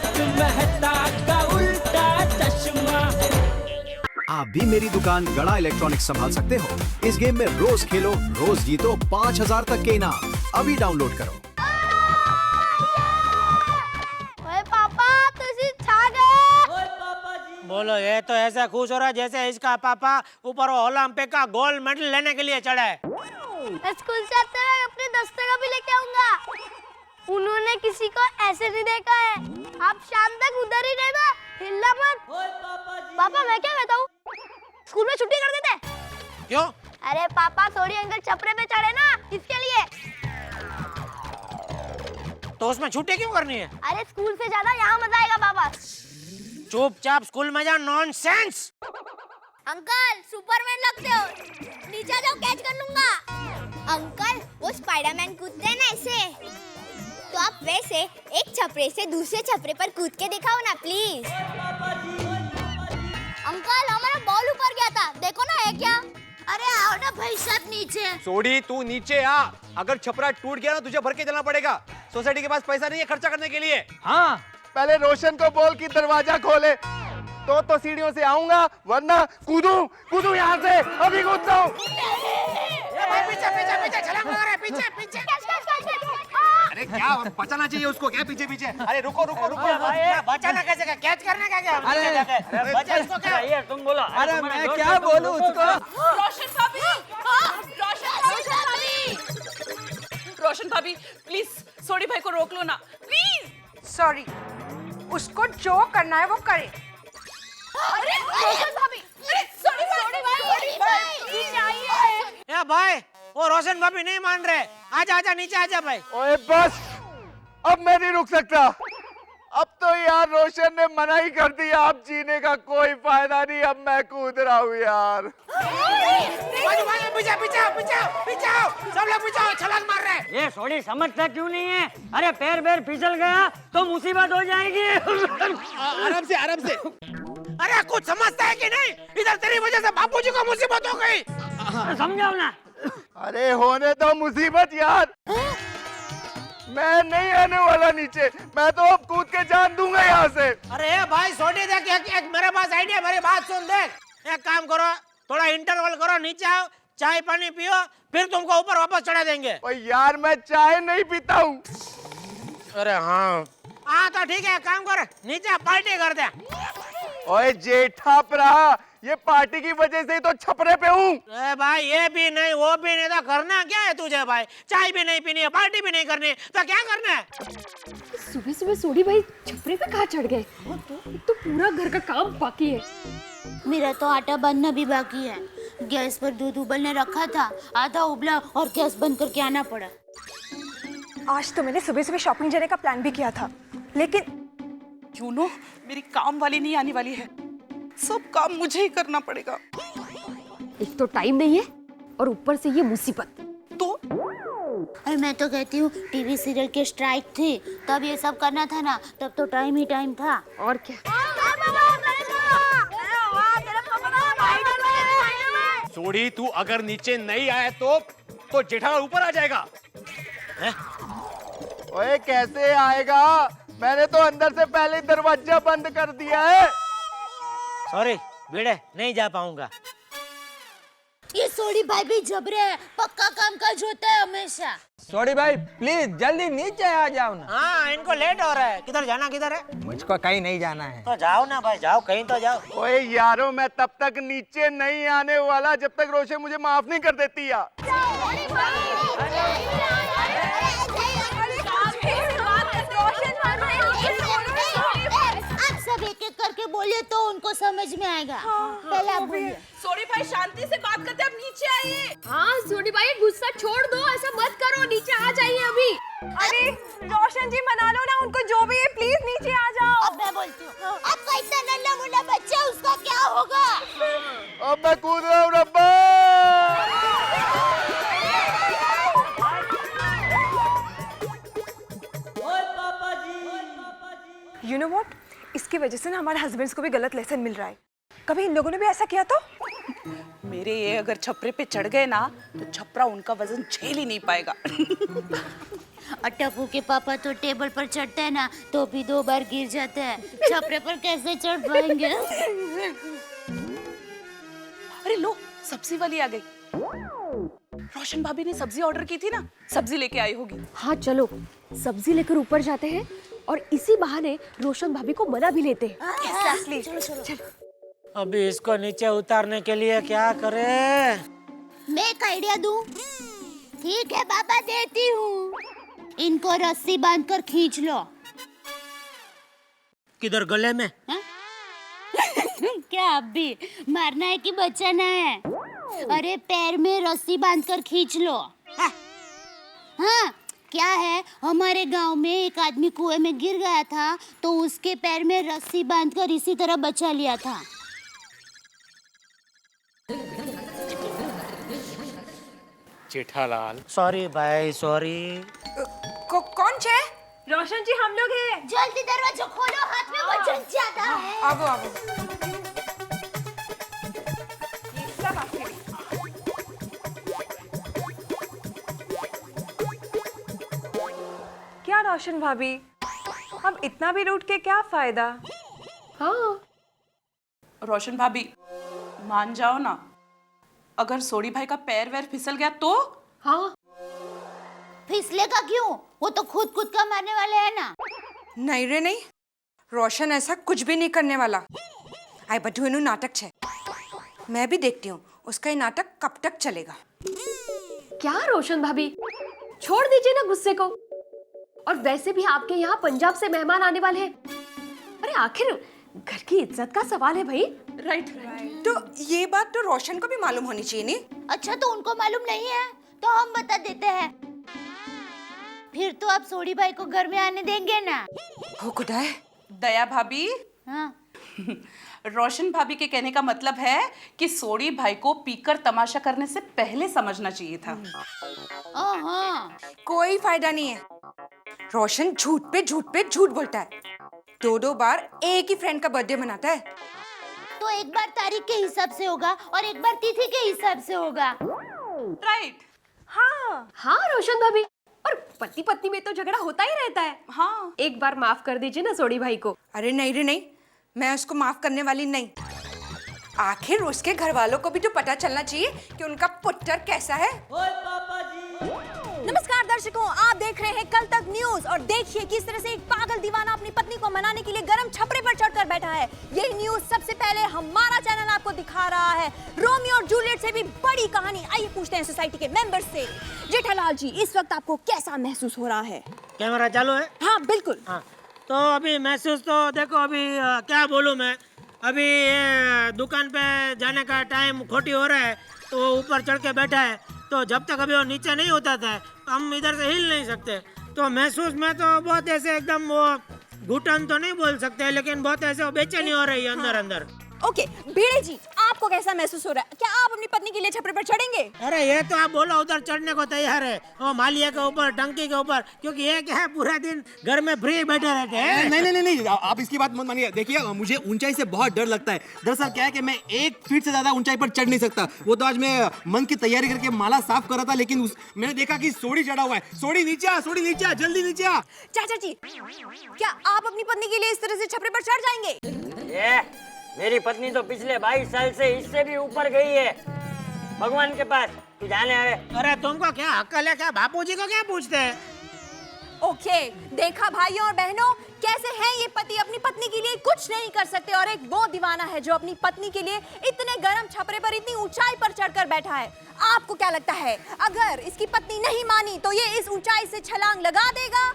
तारक मेहता का उल्टा चश्मा। आप भी मेरी दुकान गड़ा इलेक्ट्रॉनिक्स संभाल सकते हो। इस गेम में रोज खेलो, रोज जीतो 5000 तक के इनाम। अभी डाउनलोड करो। ओए पापा तुसी छा गए। ओए पापा जी। बोलो, ये तो ऐसा खुश हो रहा है जैसे इसका पापा ऊपर ओलंपिक का गोल्ड मेडल लेने के लिए चढ़ा है। मैं स्कूल से आते हुए अपने दोस्तों का भी लेके आऊंगा। उन्होंने किसी को ऐसे नहीं देखा है। आप शाम तक उधर ही रहना, हिलना मत। ओए पापा जी। पापा मैं क्या कहता हूँ, स्कूल में छुट्टी कर देते। क्यों? अरे पापा थोड़ी अंकल छपरे पे चढ़े ना, इसके लिए। तो उसमें छुट्टी क्यों करनी है? अरे स्कूल से ज्यादा यहाँ मजा आएगा पापा। चुपचाप स्कूल में जा, नॉनसेंस। अंकल सुपरमैन लगते हो, नीचे आ जाओ कैच कर लूंगा। अंकल वो स्पाइडरमैन कूदते हैं ना ऐसे, तो आप वैसे एक छपरे से दूसरे छपरे पर कूद के दिखाओ ना प्लीज। अंकल हमारा बॉल ऊपर गया था, देखो ना है क्या। अरे आओ ना भाई सब नीचे। सोडी तू नीचे आ, अगर छपरा टूट गया ना तुझे भर के चलना पड़ेगा। सोसाइटी के पास पैसा नहीं है खर्चा करने के लिए। हाँ, पहले रोशन को बोल कि दरवाजा खोले, तो सीढ़ियों से आऊंगा, वरना कूदू यहाँ से, अभी कूदता हूँ। पीछे पीछे पीछे छलांग लगा रहा है, पीछे पीछे। अरे क्या बचाना चाहिए उसको, क्या पीछे पीछे। अरे रुको रुको रुको। बचाना कैसे का? कैच करने का क्या? अरे बचा इसको क्या? ये तुम बोलो। अरे मैं क्या बोलूं उसको। रोशन भाभी, हाँ, रोशन भाभी प्लीज सोडी भाई को रोक लो ना प्लीज। सॉरी, उसको जो करना है वो करे। अरे रोशन भाभी, अरे सोडी भाई नीचे आइए। ए भाई, वो रोशन भाभी नहीं मान रहे। आजा आजा नीचे आजा भाई। ओए बस, अब मैं नहीं रुक सकता। अब तो यार रोशन ने मना ही कर दिया, अब जीने का कोई फायदा नहीं। अब मैं कूद रहा हूँ यार। पीछे पीछे पीछे पीछे, सब लोग पीछे छलांग मार रहे हैं। ये सोडी समझता क्यों नहीं है? अरे पैर फिसल गया तो मुसीबत हो जाएगी। आराम से आराम से। अरे कुछ समझता है कि नहीं? इधर तेरी वजह से बापूजी को मुसीबत हो गई। समझाओ ना। अरे होने दो मुसीबत यार, मैं नहीं आने वाला नीचे। मैं तो अब कूद के जान दूंगा यहाँ से। अरे भाई सोडी देख, एक मेरे पास आइडिया, मेरी बात सुन। देख, एक काम करो, थोड़ा इंटरवल करो, नीचे आओ, चाय पानी पियो, फिर तुमको ऊपर वापस चढ़ा देंगे। ओए यार मैं चाय नहीं पीता हूँ। अरे हाँ तो ठीक है, काम कर, नीचे पार्टी कर दे। ओए जेठा रहा, ये पार्टी की वजह से ही तो छपरे पे हूँ। अरे भाई ये भी नहीं वो भी नहीं, तो करना क्या है तुझे भाई? चाय भी नहीं पीनी है, पार्टी भी नहीं करनी है, तो क्या करना है? सुबह सुबह सोडी भाई छपरे पे कहाँ चढ़ गए? तो पूरा घर का काम बाकी है। मेरा तो आटा बनना भी बाकी है। गैस पर दूध उबलने रखा था, आधा उबला और गैस बंद करके आना पड़ा। आज तो मैंने सुबह सुबह शॉपिंग जाने का प्लान भी किया था, लेकिन यू नो मेरी काम वाली नहीं आने वाली है, सब काम मुझे ही करना पड़ेगा। एक तो टाइम नहीं है और ऊपर से ये मुसीबत। तो अरे मैं तो कहती हूँ टीवी सीरियल के स्ट्राइक थी, तब ये सब करना था ना, तब तो टाइम ही टाइम था। और क्या। सोडी तू अगर नीचे नहीं आया तो जेठालाल ऊपर आ जाएगा। ओए कैसे आएगा? मैंने तो अंदर से पहले दरवाजा बंद कर दिया है। सॉरी भिड़े, नहीं जा पाऊंगा। ये सोडी भाई भी जबरे है, पक्का काम काज होता है हमेशा। सॉरी भाई प्लीज जल्दी नीचे आ जाओ ना। हाँ इनको लेट हो रहा है। किधर जाना, किधर है? मुझको कहीं नहीं जाना है। तो जाओ ना भाई, जाओ कहीं तो जाओ। ओए यारो मैं तब तक नीचे नहीं आने वाला जब तक रोशन मुझे माफ नहीं कर देती यार। आप सब एक एक करके बोलिए तो उनको समझ में आएगा। पहले आप बोलिए। सोडी भाई शांति से बात करते, आप नीचे आइए। हाँ सोडी भाई गुस्सा छोड़ दो, ऐसा मत करो, नीचे आ जाइए अभी। अरे रोशन जी मना लो ना उनको, जो भी है प्लीज नीचे आ जाओ। अब मैं बोलती हूँ, आपका इतना नन्हा मुन्ना बच्चा, उसका क्या होगा? अब मैं कूद रहा हूँ रब्बा। You know what? इसकी वजह से ना हमारे हस्बैंड्स को भी गलत लेसन मिल रहा है। कभी इन लोगों ने भी ऐसा किया तो? मेरे ये अगर छपरे पे चढ़ गए ना तो छपरा उनका वजन झेल ही नहीं पाएगा। और टप्पू के पापा तो टेबल पर चढ़ते हैं ना तो भी 2 बार गिर जाते हैं। छपरे पर कैसे चढ़ पाएंगे? अरे लो, सब्जी वाली आ गई। रोशन भाभी ने सब्जी ऑर्डर की थी ना, सब्जी लेके आई होगी। हाँ चलो सब्जी लेकर ऊपर जाते हैं और इसी बहाने रोशन भाभी को मना भी लेते हैं। Exactly. चलो। अभी इसको नीचे उतारने के लिए क्या करें? मैं एक आइडिया दूं? ठीक है पापा, देती हूँ। इनको रस्सी बांधकर खींच लो। किधर, गले में? क्या अब भी मारना है कि बचाना है? अरे पैर में रस्सी बांधकर खींच लो। हाँ, क्या है, हमारे गांव में एक आदमी कुएं में गिर गया था तो उसके पैर में रस्सी बांधकर इसी तरह बचा लिया था। जेठालाल, सॉरी भाई, सॉरी। कौन छे? रोशन जी, हम लोग हैं। जल्दी दरवाजा खोलो, हाथ में वजन ज्यादा है। आओ आओ। सब आपके लिए। क्या रोशन भाभी, अब इतना भी रूठ के क्या फायदा? हाँ रोशन भाभी, मान जाओ ना, अगर सोडी भाई का पैर वैर फिसल गया तो? हाँ, फिसलेगा क्यों? वो तो खुद का मारने वाले हैं ना। नहीं रे नहीं, रोशन ऐसा कुछ भी नहीं करने वाला। आई बधु एनु नाटक छे, मैं भी देखती हूँ उसका ये नाटक कब तक चलेगा। क्या रोशन भाभी, छोड़ दीजिए ना गुस्से को। और वैसे भी आपके यहाँ पंजाब से मेहमान आने वाले हैं। अरे आखिर घर की इज्जत का सवाल है भाई। राइट। तो ये बात तो रोशन को भी मालूम होनी चाहिए नहीं? अच्छा, तो उनको मालूम नहीं है तो हम बता देते हैं। फिर तो आप सोडी भाई को घर में आने देंगे ना? हो खुदा, दया भाभी, हाँ। रोशन भाभी के कहने का मतलब है कि सोडी भाई को पीकर तमाशा करने से पहले समझना चाहिए था। हाँ। कोई फायदा नहीं है। रोशन झूठ पे झूठ बोलता है। 2 बार एक ही फ्रेंड का बर्थडे मनाता है। तो एक बार तारीख के हिसाब से होगा और एक बार तिथि के हिसाब से होगा। राइट। हाँ रोशन भाभी, और पति पत्नी में तो झगड़ा होता ही रहता है। हाँ, एक बार माफ कर दीजिए ना सोडी भाई को। अरे नहीं रे नहीं, मैं उसको माफ करने वाली नहीं। आखिर उसके घर वालों को भी तो पता चलना चाहिए कि उनका पुत्र कैसा है। नमस्कार दर्शकों, आप देख रहे हैं कल तक न्यूज और देखिए किस तरह से एक पागल दीवाना अपनी पत्नी को मनाने के लिए गरम छपरे पर चढ़कर बैठा है। यही न्यूज सबसे पहले हमारा चैनल आपको दिखा रहा है। रोमियो और जूलियट से भी बड़ी कहानी। आइए पूछते हैं सोसाइटी के मेंबर्स से। जेठालाल जी, इस वक्त आपको कैसा महसूस हो रहा है? कैमरा चालू है? हाँ बिल्कुल। हाँ, तो अभी महसूस तो देखो, अभी क्या बोलूँ मैं, अभी दुकान पे जाने का टाइम खोटी हो रहा है तो वो ऊपर चढ़ के बैठा है। तो जब तक अभी वो नीचे नहीं होता था हम इधर से हिल नहीं सकते। तो महसूस में तो बहुत ऐसे एकदम वो घुटन तो नहीं बोल सकते, लेकिन बहुत ऐसे बेचैनी हो रही है अंदर अंदर। ओके, भिड़े जी, आपको कैसा महसूस हो रहा है? क्या आप अपनी पत्नी के लिए छपरे पर चढ़ेंगे? अरे ये तो आप बोलो उधर चढ़ने को तैयार है, वो मालिया के ऊपर, टंकी के ऊपर, क्योंकि ये क्या है, पूरा दिन घर में फ्री बैठे रहते हैं। नहीं, आप इसकी बात मत मानिए। देखिए, मुझे ऊंचाई से बहुत डर लगता है। दरअसल क्या है कि मैं 1 फीट से ज्यादा ऊंचाई पर चढ़ नहीं सकता। वो तो आज मैं मन की तैयारी करके माला साफ कर रहा था, लेकिन मैंने देखा कि सोडी चढ़ा हुआ है। सोडी नीचे आ, जल्दी नीचे आ। चाचा जी, क्या आप अपनी पत्नी के लिए इस तरह से छपरे पर चढ़ जाएंगे? मेरी पत्नी तो पिछले 22 साल से इससे भी ऊपर गई है भगवान के पास। तू जाने आए। अरे तुमको क्या अक्ल है क्या? बापूजी को क्या पूछते हैं? ओके, देखा भाइयों और बहनों, कैसे हैं ये पति अपनी पत्नी के लिए कुछ नहीं कर सकते और एक वो दीवाना है जो अपनी पत्नी के लिए इतने गर्म छपरे पर इतनी ऊंचाई पर चढ़कर बैठा है। आपको क्या लगता है, अगर इसकी पत्नी नहीं मानी तो ये इस ऊंचाई से छलांग लगा देगा?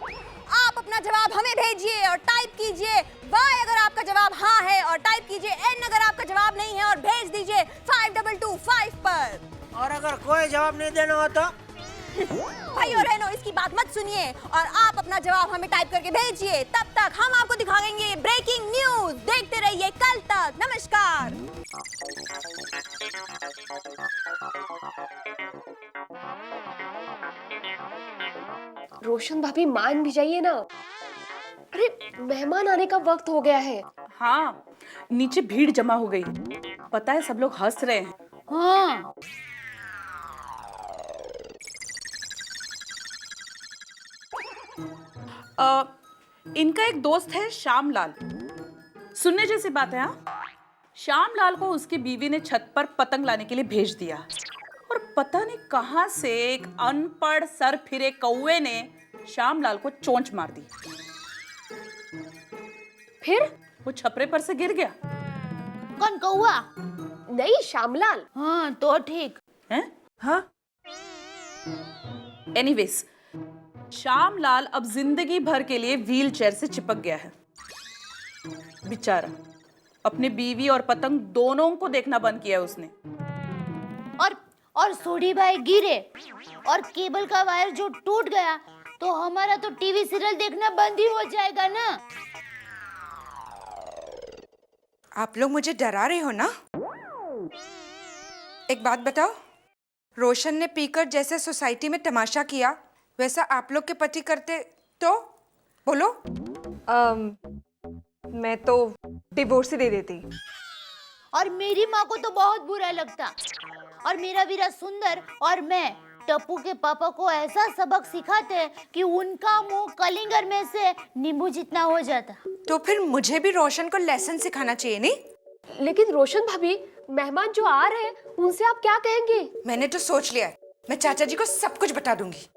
आप अपना जवाब हमें भेजिए और टाइप कीजिए वाई अगर आपका जवाब हाँ है, और टाइप कीजिए एन अगर आपका जवाब नहीं है, और भेज दीजिए 5225 पर। और अगर कोई जवाब नहीं देना हो तो? भाई और बहनों, इसकी बात मत सुनिए और आप अपना जवाब हमें टाइप करके भेजिए। तब तक हम आपको दिखाएंगे ब्रेकिंग न्यूज। देखते रहिए कल तक। नमस्कार। रोशन भाभी, मान भी जाइए ना। अरे मेहमान आने का वक्त हो गया है। हाँ, नीचे भीड़ जमा हो गई, पता है सब लोग हंस रहे हैं। हाँ। इनका एक दोस्त है श्यामलाल। सुनने जैसी बात है। हाँ, श्यामलाल को उसकी बीवी ने छत पर पतंग लाने के लिए भेज दिया और पता नहीं कहां से एक अनपढ़ सर फिरे कौवे ने श्यामलाल को चोंच मार दी। फिर वो छपरे पर से गिर गया। कौन, कौआ? नहीं, श्यामलाल। हाँ तो ठीक हैं? हाँ। एनीवेज, श्यामलाल अब जिंदगी भर के लिए व्हील चेयर से चिपक गया है। बेचारा अपने बीवी और पतंग दोनों को देखना बंद किया उसने। और सोडी भाई गिरे और केबल का वायर जो टूट गया तो हमारा तो टीवी सीरियल देखना बंद ही हो जाएगा ना। आप लोग मुझे डरा रहे हो ना? एक बात बताओ, रोशन ने पीकर जैसे सोसाइटी में तमाशा किया वैसा आप लोग के पति करते तो बोलो। मैं तो डिवोर्स ही दे देती। और मेरी माँ को तो बहुत बुरा लगता। और मेरा वीरा सुंदर और मैं टप्पू के पापा को ऐसा सबक सिखाते कि उनका मुंह कलिंगर में से नींबू जितना हो जाता। तो फिर मुझे भी रोशन को लेसन सिखाना चाहिए नहीं? लेकिन रोशन भाभी, मेहमान जो आ रहे हैं उनसे आप क्या कहेंगे? मैंने तो सोच लिया है, मैं चाचा जी को सब कुछ बता दूंगी।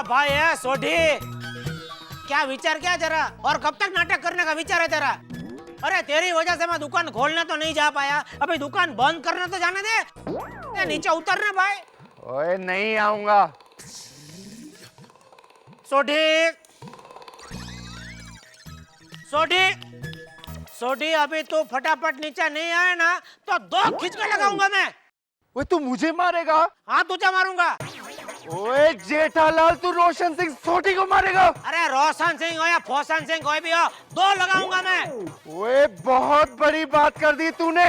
भाई है सोढ़ी, क्या विचार क्या जरा? और कब तक नाटक करने का विचार है तेरा? अरे तेरी वजह से मैं दुकान खोलने तो नहीं जा पाया, अभी दुकान बंद करने तो जाने दे। नीचे उतरना भाई। ओए नहीं आऊंगा। सोढ़ी, सोढ़ी, सोढ़ी, अभी तू फटाफट नीचे नहीं आए ना तो दो खींच के लगाऊंगा मैं। ओए तू मुझे मारेगा? हाँ तुझे मारूंगा। ओए जेठालाल, तू रोशन सिंह सोढ़ी को मारेगा? अरे रोशन सिंह हो या फोशन सिंह कोई भी हो, दो लगाऊंगा मैं। ओए बहुत बड़ी बात कर दी तूने,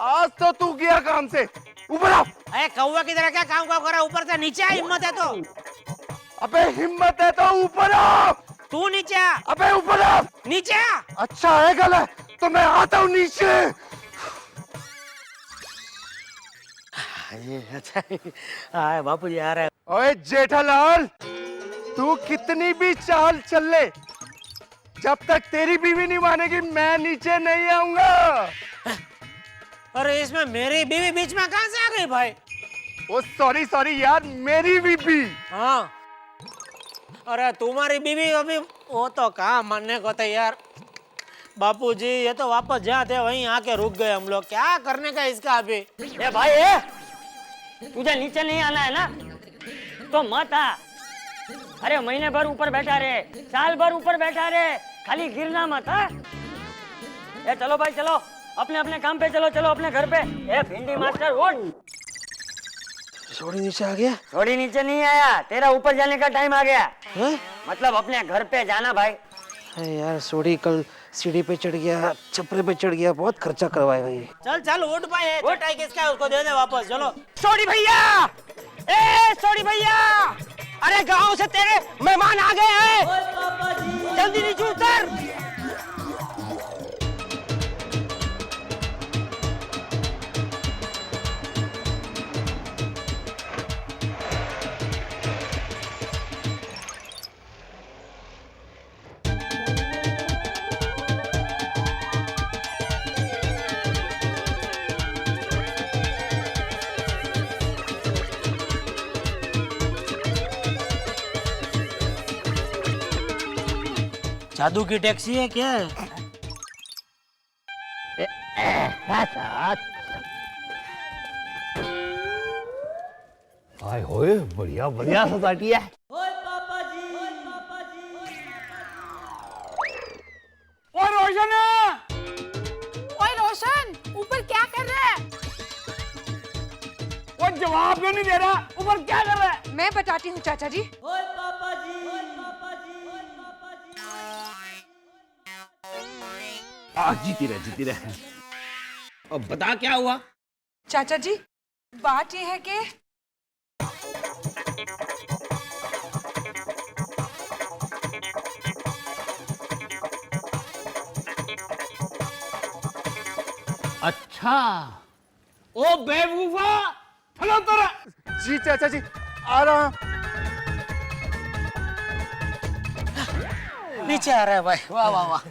आज तो तू गया काम से। ऊपर आ। अरे कौवा की तरह क्या काम कर रहा है? ऊपर से नीचे आ, हिम्मत है तो। अबे हिम्मत है तो ऊपर आ। तू नीचे आ। अबे ऊपर आ। नीचे आ। अच्छा है गलत तो मैं आता हूँ नीचे। अच्छा बापू जी आ रहे हैं। ओए जेठालाल, तू कितनी भी चाल चल ले, जब तक तेरी बीवी नहीं मानेगी मैं नीचे नहीं आऊंगा। अरे इसमें मेरी बीवी बीच में कहां से आ गई भाई? ओ सॉरी सॉरी यार, मेरी बीवी। हाँ, अरे तुम्हारी बीवी अभी वो तो कहाँ मानने को तैयार। बापू जी ये तो वापस जहाँ थे वहीं आके रुक गए हम लोग। क्या करने का इसका अभी? ए भाई, तुझे नीचे नहीं आना है ना तो मत आ। अरे महीने भर ऊपर बैठा रहे, साल भर ऊपर बैठा रहे, खाली गिरना मत। ए चलो भाई चलो, अपने अपने काम पे चलो, चलो अपने घर पे। ए भिंडी मास्टर उठ। सोड़ी नीचे आ गया? थोड़ी नीचे नहीं आया, तेरा ऊपर जाने का टाइम आ गया है? मतलब अपने घर पे जाना भाई। अरे यार सोड़ी कल सीढ़ी पे चढ़ गया, छपरे पे चढ़ गया, बहुत खर्चा करवाया भाई। चल चल उठ भाई, चटाई किसका है उसको दे दे वापस। चलो सोड़ी भैया, ए सोड़ी भैया, अरे गांव से तेरे मेहमान आ गए हैं, जल्दी नीचे उतर। जादू की टैक्सी है क्या? हाय होए, बढ़िया बढ़िया सोसाइटी है। ओए रोशन, ओए रोशन, ऊपर क्या कर रहा है? वो जवाब क्यों नहीं दे रहा? ऊपर क्या कर रहा है? मैं बताती हूँ चाचा जी। जीती रहे। अब बता क्या हुआ? चाचा जी बात यह है कि अच्छा ओ बेवकूफा चलो तेरा। जी चाचा जी आ रहा हूं। नीचे आ रहा है भाई, वाह वाह वाह।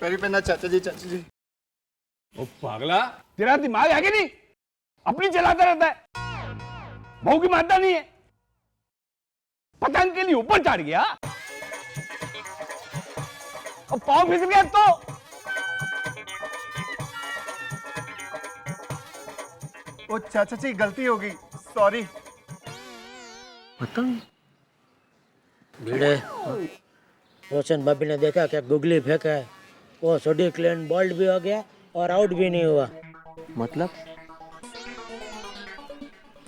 पेरी पेना चाचा जी चाचा जी। ओ पागला, तेरा दिमाग है कि नहीं? अपनी चलाता रहता है, बहू की मानता नहीं है। पतंग के लिए ऊपर चढ़ गया और पाँव फिसल गया तो। ओ चाचा जी गलती हो गई, सॉरी। पतंग भिड़े। रोशन भाभी ने देखा क्या गुगली फेंका है, वो सोडी क्लेन बॉल्ड भी हो गया और आउट भी नहीं हुआ। मतलब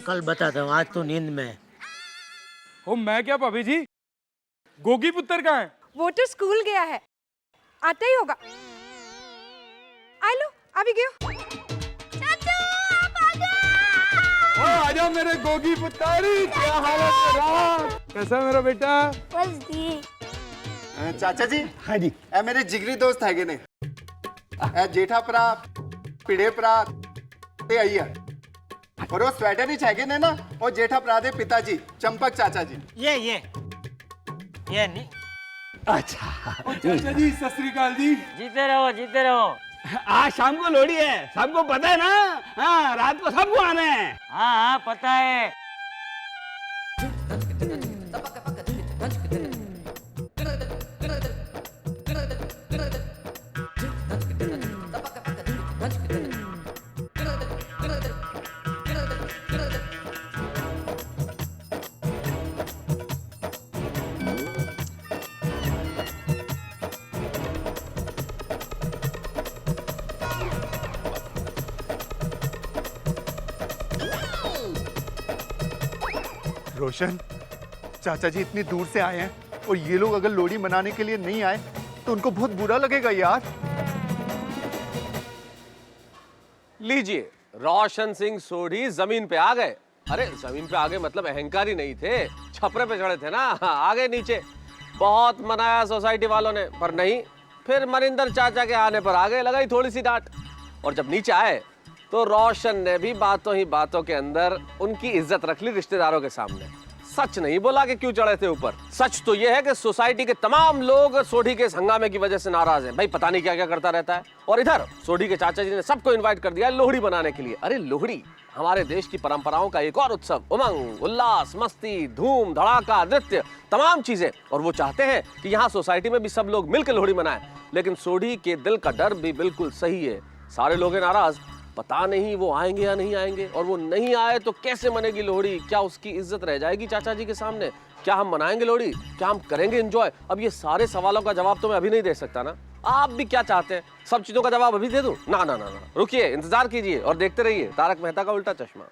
कल बताता हूँ, आज तो नींद में है। ओ मैं क्या भाभी जी, गोगी पुत्र कहाँ है? वो तो स्कूल गया है, आता ही होगा। आ लो, अभी गयो। ओ आजा मेरे गोगी पुत्री, क्या हाल है तेरा? कैसा मेरा बेटा? बस दी चाचा जी। हाँ जी। ए मेरे जिगरी दोस्त है ने ए जेठा भरा पिड़े भरा ते आइया और वो स्वेटर ही चाहिए ने ना, वो जेठा भरा दे पिताजी चंपक चाचा जी। ये नहीं। अच्छा चाचा जी सत श्री अकाल जी। जीते रहो जीते रहो। आज शाम को लोहड़ी है, सबको पता है ना? हाँ रात को सबको आना है। हाँ हाँ पता है। रोशन, चाचा जी इतनी दूर से आए हैं और ये लोग अगर लोहड़ी मनाने के लिए नहीं आए तो उनको बहुत बुरा लगेगा यार। लीजिए, रोशन सिंह सोढ़ी जमीन पे आ गए। अरे जमीन पे आ गए मतलब अहंकारी नहीं थे, छपरे पे चढ़े थे ना, आ गए नीचे। बहुत मनाया सोसाइटी वालों ने, पर नहीं। फिर मनिंदर चाचा के आने पर आ गए, लगाई थोड़ी सी डांट। और जब नीचे आए तो रोशन ने भी बातों ही बातों के अंदर उनकी इज्जत रख ली रिश्तेदारों के सामने। सच नहीं बोला कि क्यों चढ़े थे ऊपर। सच तो यह है कि सोसाइटी के तमाम लोग सोढ़ी के इस हंगामे की वजह से नाराज हैं। भाई पता नहीं क्या क्या करता रहता है। और इधर सोढ़ी के चाचा जी ने सबको इनवाइट कर दिया लोहड़ी बनाने के लिए। अरे लोहड़ी हमारे देश की परंपराओं का एक और उत्सव, उमंग उल्लास मस्ती धूम धड़ाका नृत्य तमाम चीजें। और वो चाहते हैं कि यहाँ सोसाइटी में भी सब लोग मिलकर लोहड़ी मनाएं। लेकिन सोढ़ी के दिल का डर भी बिल्कुल सही है। सारे लोग हैं नाराज, पता नहीं वो आएंगे या नहीं आएंगे। और वो नहीं आए तो कैसे मनेगी लोहड़ी? क्या उसकी इज्जत रह जाएगी चाचा जी के सामने? क्या हम मनाएंगे लोहड़ी? क्या हम करेंगे एंजॉय? अब ये सारे सवालों का जवाब तो मैं अभी नहीं दे सकता ना। आप भी क्या चाहते हैं? सब चीजों का जवाब अभी दे दूं? ना ना ना ना, रुकिए, इंतजार कीजिए और देखते रहिए तारक मेहता का उल्टा चश्मा।